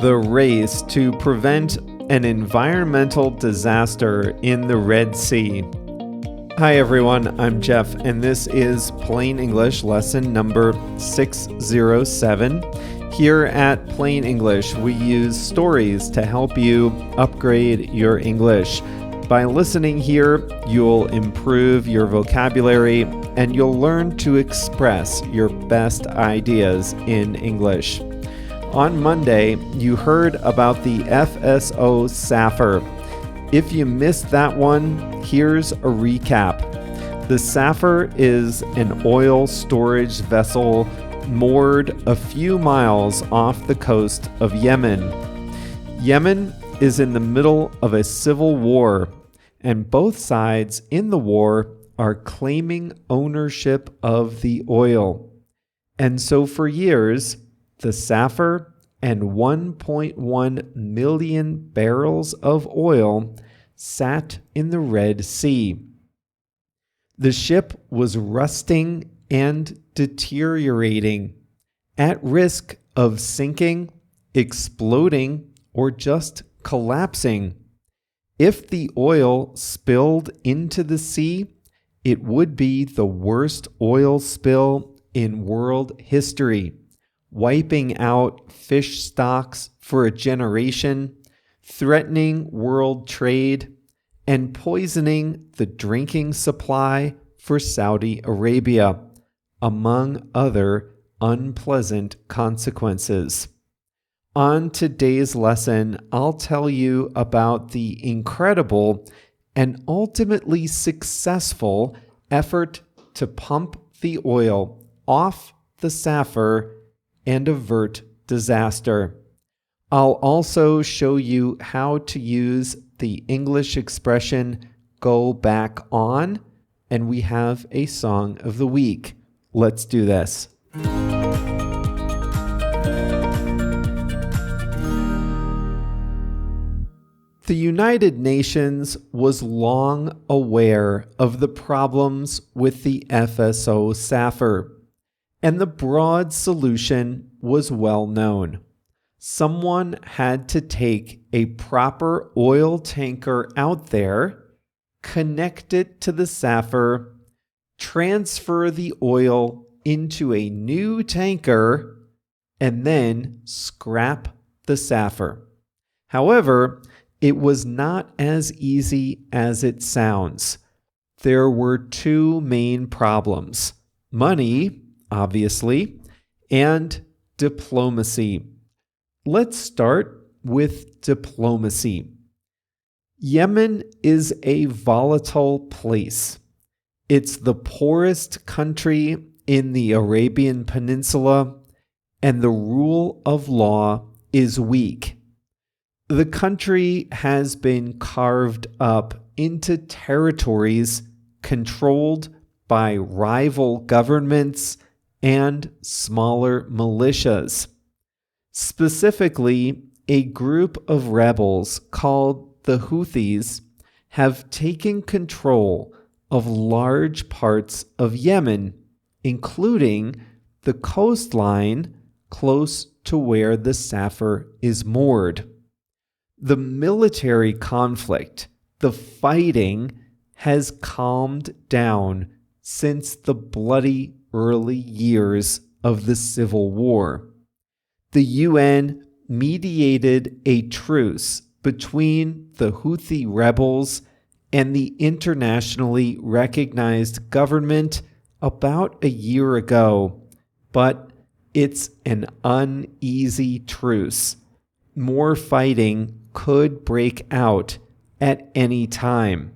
the race to prevent an environmental disaster in the Red Sea. Hi everyone, I'm Jeff, and this is Plain English lesson number 607. Here at Plain English, we use stories to help you upgrade your English. By listening here, you'll improve your vocabulary and you'll learn to express your best ideas in English. On Monday, you heard about the FSO Safer. If you missed that one, here's a recap. The Safer is an oil storage vessel moored a few miles off the coast of Yemen. Yemen is in the middle of a civil war, and both sides in the war are claiming ownership of the oil. And so for years, the Safer and 1.1 million barrels of oil sat in the Red Sea. The ship was rusting and deteriorating, at risk of sinking, exploding, or just collapsing. If the oil spilled into the sea, it would be the worst oil spill in world history, wiping out fish stocks for a generation, threatening world trade, and poisoning the drinking supply for Saudi Arabia, among other unpleasant consequences. On today's lesson, I'll tell you about the incredible and ultimately successful effort to pump the oil off the Safer and avert disaster. I'll also show you how to use the English expression go back on, and we have a song of the week. Let's do this. The United Nations was long aware of the problems with the FSO Safer, and the broad solution was well known. Someone had to take a proper oil tanker out there, connect it to the Safer, transfer the oil into a new tanker, and then scrap the Safer. However, it was not as easy as it sounds. There were two main problems: money, obviously, and diplomacy. Let's start with diplomacy. Yemen is a volatile place. It's the poorest country in the Arabian Peninsula, and the rule of law is weak. The country has been carved up into territories controlled by rival governments and smaller militias. Specifically, a group of rebels called the Houthis have taken control of large parts of Yemen, including the coastline close to where the Safer is moored. The military conflict, the fighting, has calmed down since the bloody early years of the civil war. The UN mediated a truce between the Houthi rebels and the internationally recognized government about a year ago, but it's an uneasy truce. More fighting could break out at any time.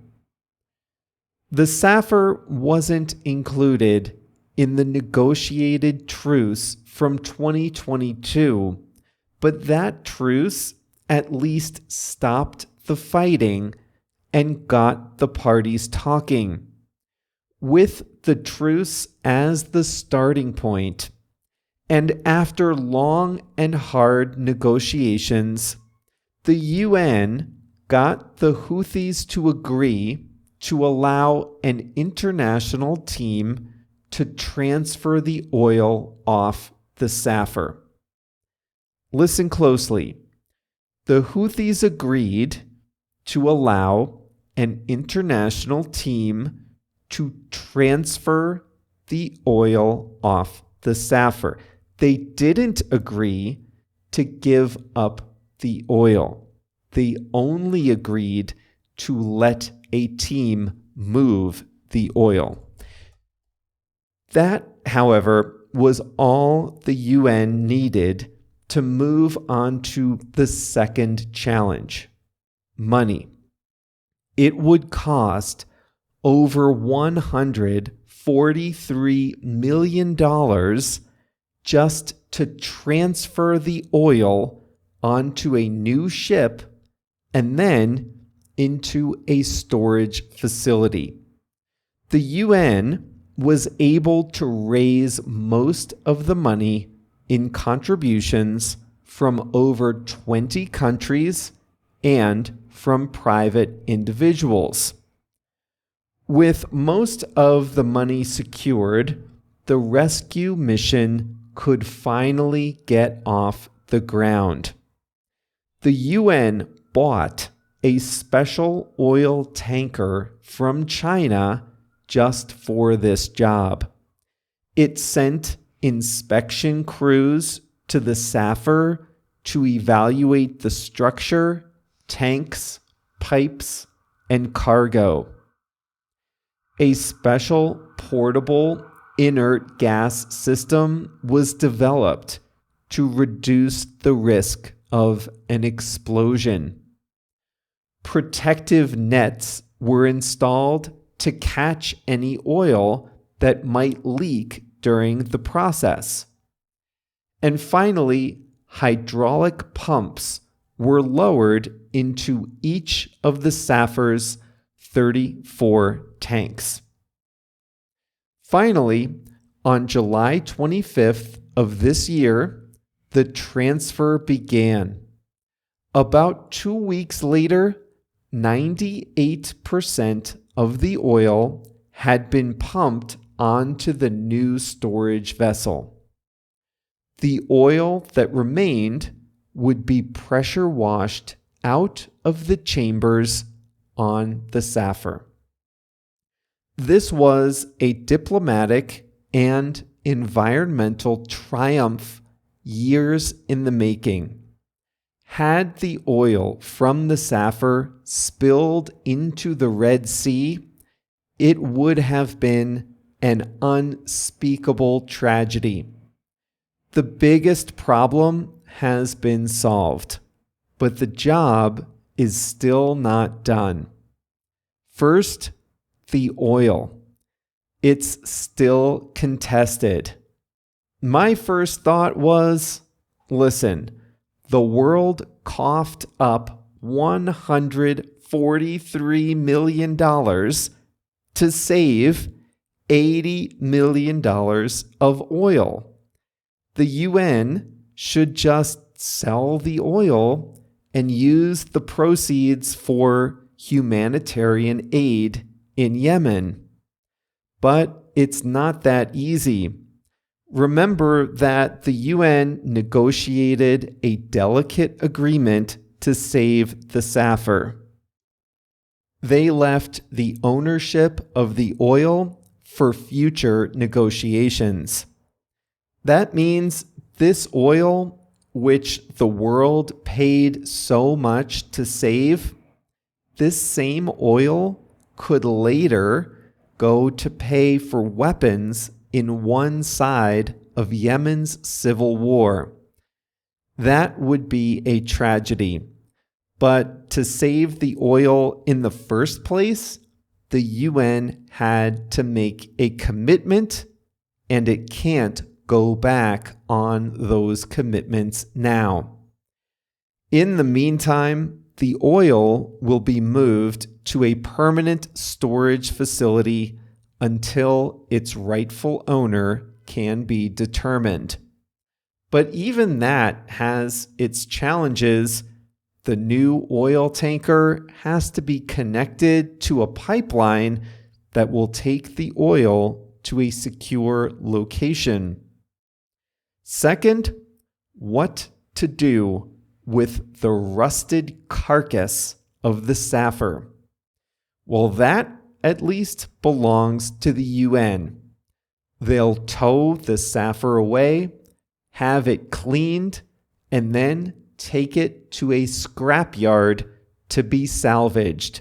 The Safer wasn't included in the negotiated truce from 2022, but that truce at least stopped the fighting and got the parties talking. With the truce as the starting point, and after long and hard negotiations, the UN got the Houthis to agree to allow an international team to transfer the oil off the Safer. Listen closely. the Houthis agreed to allow an international team to transfer the oil off the Safer. They didn't agree to give up the oil. They only agreed to let a team move the oil. That, however, was all the UN needed to move on to the second challenge: money. It would cost over $143 million just to transfer the oil onto a new ship and then into a storage facility. The UN was able to raise most of the money in contributions from over 20 countries and from private individuals. With most of the money secured, the rescue mission could finally get off the ground. The UN bought a special oil tanker from China just for this job. It sent inspection crews to the Safer to evaluate the structure, tanks, pipes, and cargo. A special portable inert gas system was developed to reduce the risk of an explosion. Protective nets were installed to catch any oil that might leak during the process. And finally, hydraulic pumps were lowered into each of the Safer's 34 tanks. Finally, on July 25th of this year, the transfer began. About 2 weeks later, 98% of the oil had been pumped onto the new storage vessel. The oil that remained would be pressure washed out of the chambers on the Safer. This was a diplomatic and environmental triumph years in the making. Had the oil from the Safer spilled into the Red Sea, it would have been an unspeakable tragedy. The biggest problem has been solved, but the job is still not done. First, the oil. It's still contested. My first thought was, listen, the world coughed up $143 million to save $80 million of oil. The UN should just sell the oil and use the proceeds for humanitarian aid in Yemen. But it's not that easy. Remember that the UN negotiated a delicate agreement to save the Safer. They left the ownership of the oil for future negotiations. That means this oil, which the world paid so much to save, this same oil could later go to pay for weapons in one side of Yemen's civil war. That would be a tragedy. But to save the oil in the first place, the UN had to make a commitment, and it can't go back on those commitments now. In the meantime, the oil will be moved to a permanent storage facility until its rightful owner can be determined. But even that has its challenges. The new oil tanker has to be connected to a pipeline that will take the oil to a secure location. Second, what to do with the rusted carcass of the Safer. Well, that at least belongs to the UN. They'll tow the Safer away, have it cleaned, and then take it to a scrapyard to be salvaged.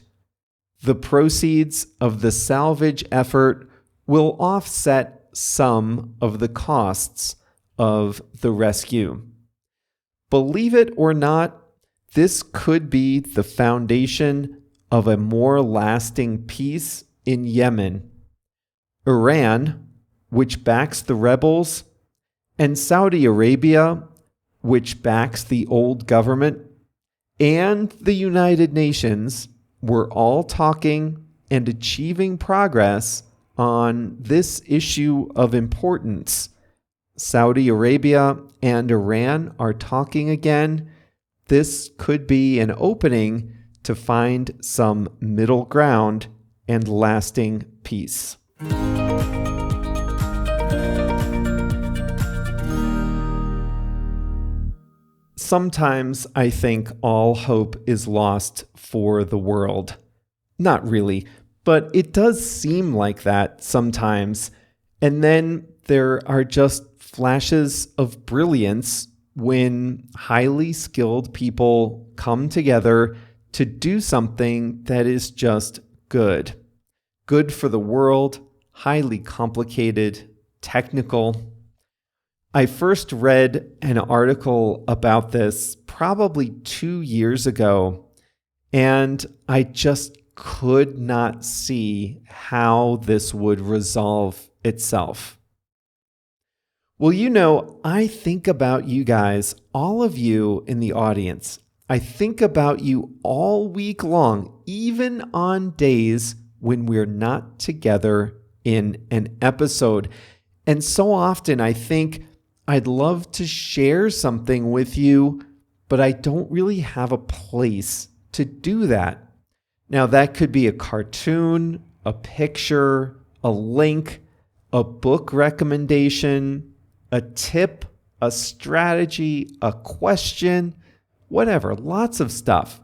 The proceeds of the salvage effort will offset some of the costs of the rescue. Believe it or not, this could be the foundation of a more lasting peace in Yemen. Iran, which backs the rebels, and Saudi Arabia, which backs the old government, and the United Nations were all talking and achieving progress on this issue of importance. Saudi Arabia and Iran are talking again. This could be an opening to find some middle ground and lasting peace. Sometimes I think all hope is lost for the world. Not really, but it does seem like that sometimes. And then there are just flashes of brilliance when highly skilled people come together to do something that is just good. Good for the world, highly complicated, technical. I first read an article about this probably 2 years ago, and I just could not see how this would resolve itself. Well, I think about you guys, all of you in the audience. I think about you all week long, even on days when we're not together in an episode. And so often I think I'd love to share something with you, but I don't really have a place to do that. Now, that could be a cartoon, a picture, a link, a book recommendation, a tip, a strategy, a question, whatever, lots of stuff.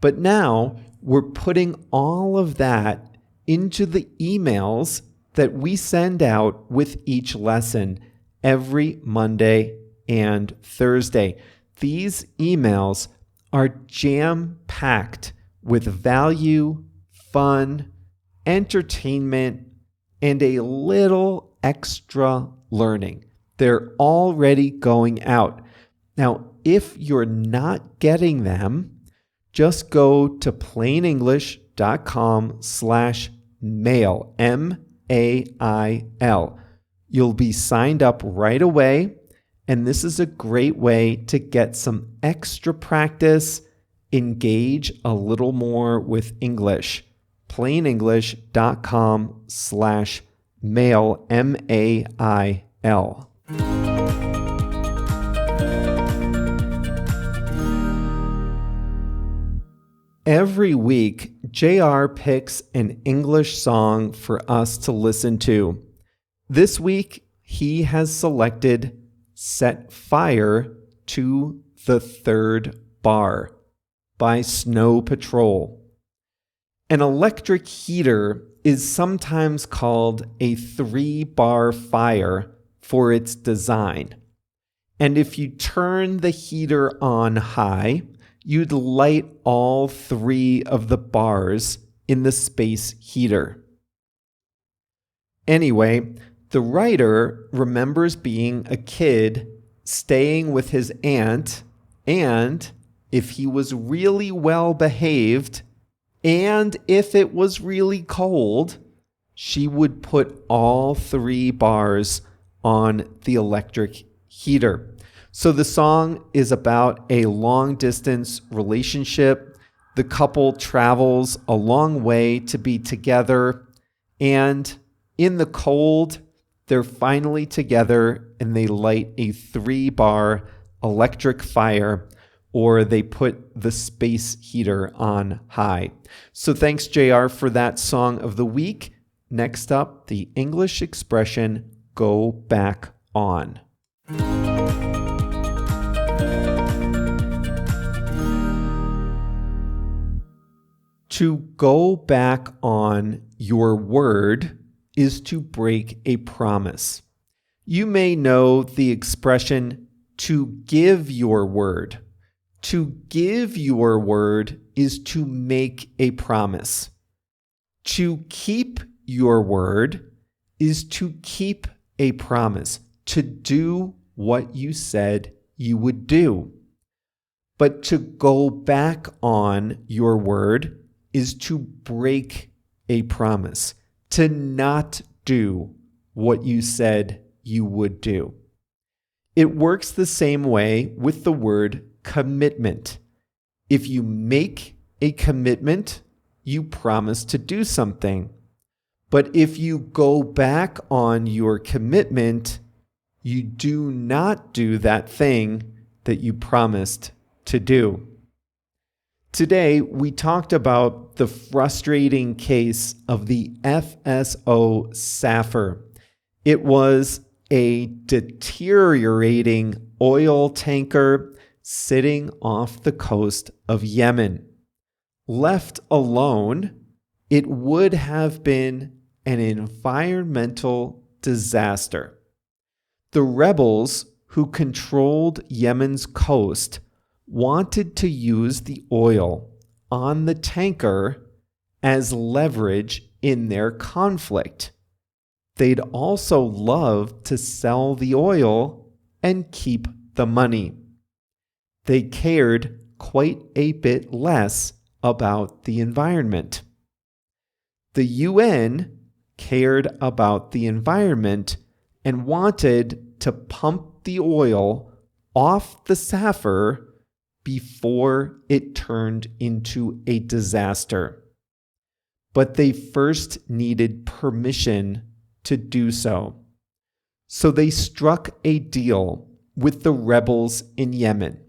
But now we're putting all of that into the emails that we send out with each lesson every Monday and Thursday. These emails are jam-packed with value, fun, entertainment, and a little extra learning. They're already going out. Now, if you're not getting them, just go to plainenglish.com/mail, M-A-I-L. You'll be signed up right away, and this is a great way to get some extra practice, engage a little more with English. plainenglish.com/mail, M-A-I-L. Every week, JR picks an English song for us to listen to. This week, he has selected Set Fire to the Third Bar by Snow Patrol. An electric heater is sometimes called a 3-bar fire for its design. And if you turn the heater on high, you'd light all 3 of the bars in the space heater. Anyway, the writer remembers being a kid, staying with his aunt, and if he was really well behaved, and if it was really cold, she would put all 3 bars on the electric heater. So the song is about a long-distance relationship. The couple travels a long way to be together, and in the cold, they're finally together and they light a 3-bar electric fire, or they put the space heater on high. So thanks, JR, for that song of the week. Next up, the English expression, go back on. To go back on your word is to break a promise. You may know the expression to give your word. To give your word is to make a promise. To keep your word is to keep a promise, to do what you said you would do. But to go back on your word is to break a promise, to not do what you said you would do. It works the same way with the word commitment. If you make a commitment, you promise to do something. But if you go back on your commitment, you do not do that thing that you promised to do. Today, we talked about the frustrating case of the FSO Safer. It was a deteriorating oil tanker sitting off the coast of Yemen. Left alone, it would have been an environmental disaster. The rebels who controlled Yemen's coast wanted to use the oil on the tanker as leverage in their conflict. They'd also love to sell the oil and keep the money. They cared quite a bit less about the environment. The UN cared about the environment and wanted to pump the oil off the Safer before it turned into a disaster. But they first needed permission to do so. So they struck a deal with the rebels in Yemen.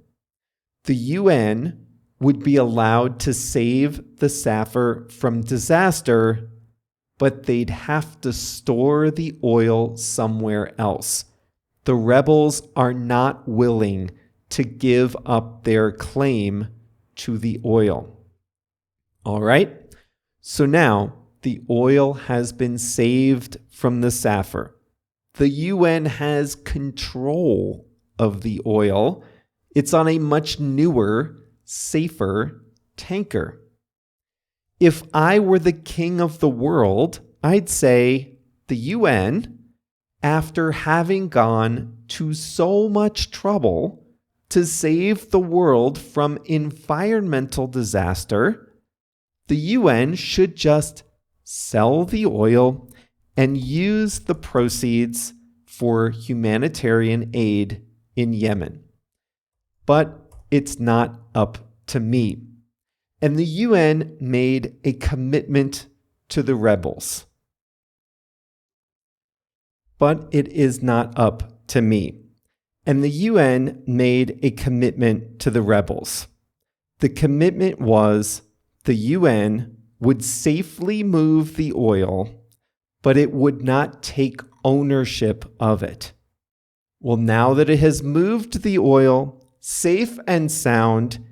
The UN would be allowed to save the Safer from disaster, but they'd have to store the oil somewhere else. The rebels are not willing to give up their claim to the oil. All right, so now the oil has been saved from the Safer. The UN has control of the oil. It's on a much newer, safer tanker. If I were the king of the world, I'd say the UN, after having gone to so much trouble to save the world from environmental disaster, the UN should just sell the oil and use the proceeds for humanitarian aid in Yemen. But it's not up to me. And the UN made a commitment to the rebels. But it is not up to me. And the UN made a commitment to the rebels. The commitment was the UN would safely move the oil, but it would not take ownership of it. Well, now that it has moved the oil, safe and sound,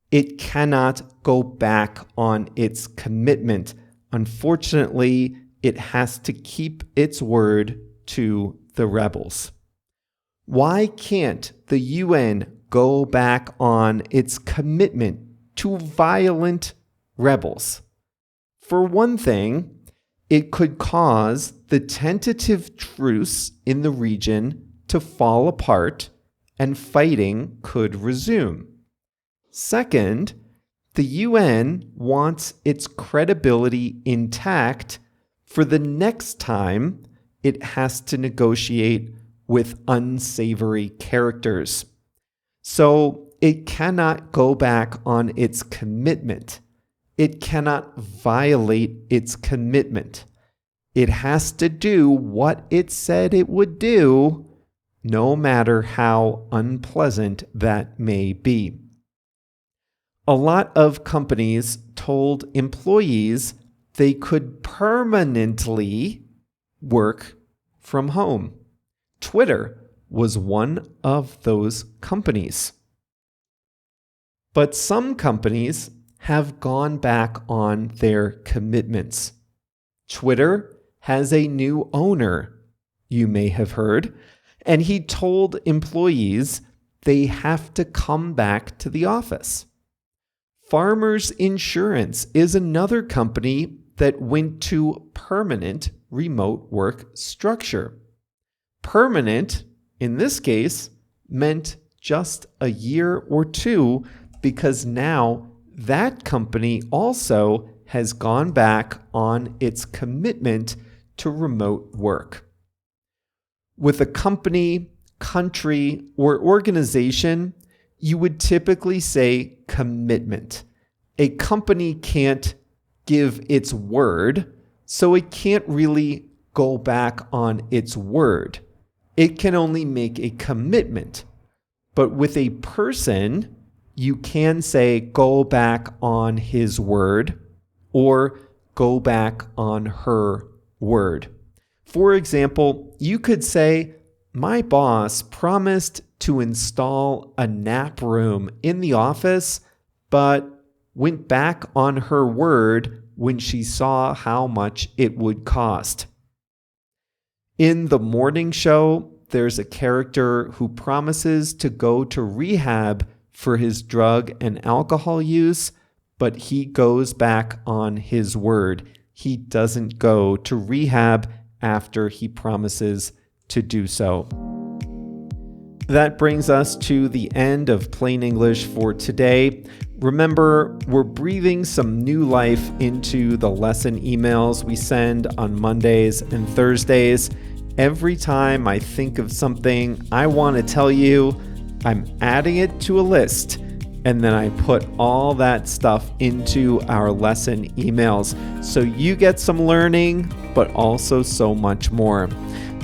it cannot go back on its commitment. Unfortunately, it has to keep its word to the rebels. Why can't the UN go back on its commitment to violent rebels? For one thing, it could cause the tentative truce in the region to fall apart and fighting could resume. Second, the UN wants its credibility intact for the next time it has to negotiate with unsavory characters. So it cannot go back on its commitment. It cannot violate its commitment. It has to do what it said it would do, no matter how unpleasant that may be. A lot of companies told employees they could permanently work from home. Twitter was one of those companies. But some companies have gone back on their commitments. Twitter has a new owner, you may have heard, and he told employees they have to come back to the office. Farmers Insurance is another company that went to permanent remote work structure. Permanent, in this case, meant just a year or two because now that company also has gone back on its commitment to remote work. With a company, country, or organization, you would typically say commitment. A company can't give its word, so it can't really go back on its word. It can only make a commitment. But with a person, you can say go back on his word or go back on her word. For example, you could say, my boss promised to install a nap room in the office, but went back on her word when she saw how much it would cost. In the morning show, there's a character who promises to go to rehab for his drug and alcohol use, but he goes back on his word. He doesn't go to rehab after he promises to do so. That brings us to the end of Plain English for today. Remember, we're breathing some new life into the lesson emails we send on Mondays and Thursdays. Every time I think of something I want to tell you, I'm adding it to a list, and then I put all that stuff into our lesson emails. So you get some learning, but also so much more.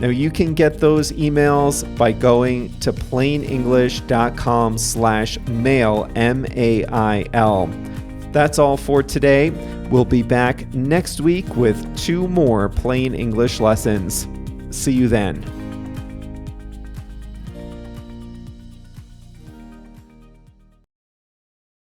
Now you can get those emails by going to plainenglish.com/mail, M-A-I-L. That's all for today. We'll be back next week with 2 more Plain English lessons. See you then.